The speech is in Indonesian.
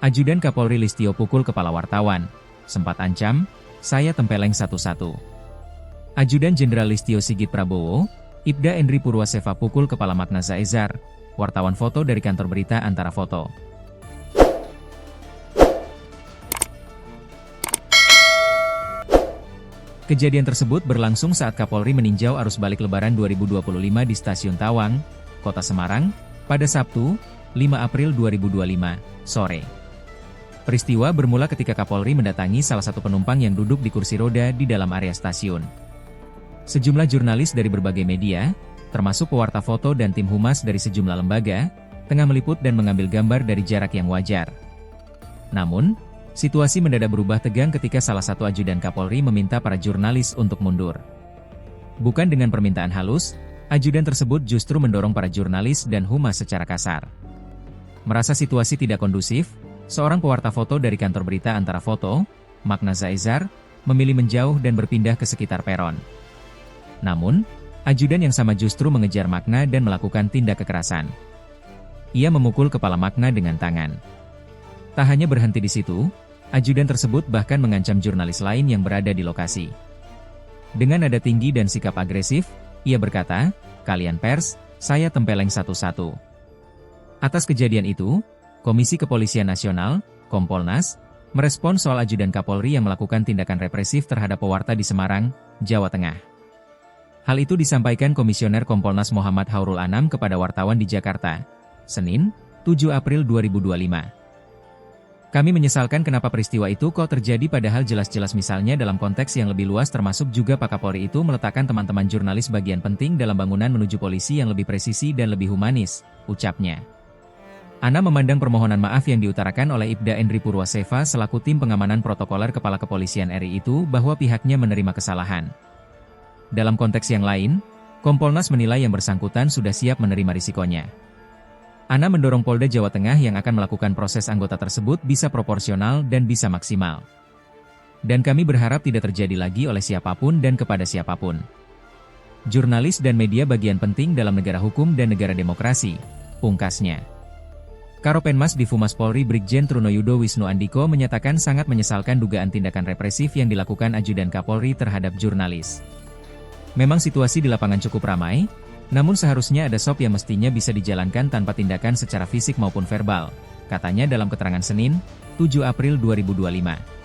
Ajudan Kapolri Listio pukul kepala wartawan. Sempat ancam, saya tempeleng satu-satu. Ajudan Jenderal Listio Sigit Prabowo, Ibda Endri Purwaseva pukul kepala Makna Zaezar. Wartawan foto dari kantor berita Antara Foto. Kejadian tersebut berlangsung saat Kapolri meninjau arus balik Lebaran 2025 di Stasiun Tawang, Kota Semarang, pada Sabtu, 5 April 2025, sore. Peristiwa bermula ketika Kapolri mendatangi salah satu penumpang yang duduk di kursi roda di dalam area stasiun. Sejumlah jurnalis dari berbagai media, termasuk pewarta foto dan tim humas dari sejumlah lembaga, tengah meliput dan mengambil gambar dari jarak yang wajar. Namun, situasi mendadak berubah tegang ketika salah satu ajudan Kapolri meminta para jurnalis untuk mundur. Bukan dengan permintaan halus, ajudan tersebut justru mendorong para jurnalis dan humas secara kasar. Merasa situasi tidak kondusif, seorang pewarta foto dari kantor berita Antara Foto, Makna Zaezar, memilih menjauh dan berpindah ke sekitar peron. Namun, ajudan yang sama justru mengejar Makna dan melakukan tindak kekerasan. Ia memukul kepala Makna dengan tangan. Tak hanya berhenti di situ, ajudan tersebut bahkan mengancam jurnalis lain yang berada di lokasi. Dengan nada tinggi dan sikap agresif, ia berkata, "Kalian pers, saya tempeleng satu-satu." Atas kejadian itu, Komisi Kepolisian Nasional, Kompolnas, merespons soal ajudan Kapolri yang melakukan tindakan represif terhadap pewarta di Semarang, Jawa Tengah. Hal itu disampaikan Komisioner Kompolnas Muhammad Haurul Anam kepada wartawan di Jakarta, Senin, 7 April 2025. Kami menyesalkan kenapa peristiwa itu kok terjadi padahal jelas-jelas misalnya dalam konteks yang lebih luas termasuk juga Pak Kapolri itu meletakkan teman-teman jurnalis bagian penting dalam bangunan menuju polisi yang lebih presisi dan lebih humanis, ucapnya. Ana memandang permohonan maaf yang diutarakan oleh Ibda Endri Purwaseva selaku tim pengamanan protokoler Kepala Kepolisian RI itu bahwa pihaknya menerima kesalahan. Dalam konteks yang lain, Kompolnas menilai yang bersangkutan sudah siap menerima risikonya. Ana mendorong Polda Jawa Tengah yang akan melakukan proses anggota tersebut bisa proporsional dan bisa maksimal. Dan kami berharap tidak terjadi lagi oleh siapapun dan kepada siapapun. Jurnalis dan media bagian penting dalam negara hukum dan negara demokrasi, pungkasnya. Karopenmas Difumas Polri Brigjen Trunoyudo Wisnu Andiko menyatakan sangat menyesalkan dugaan tindakan represif yang dilakukan ajudan Kapolri terhadap jurnalis. Memang situasi di lapangan cukup ramai, namun seharusnya ada SOP yang mestinya bisa dijalankan tanpa tindakan secara fisik maupun verbal, katanya dalam keterangan Senin, 7 April 2025.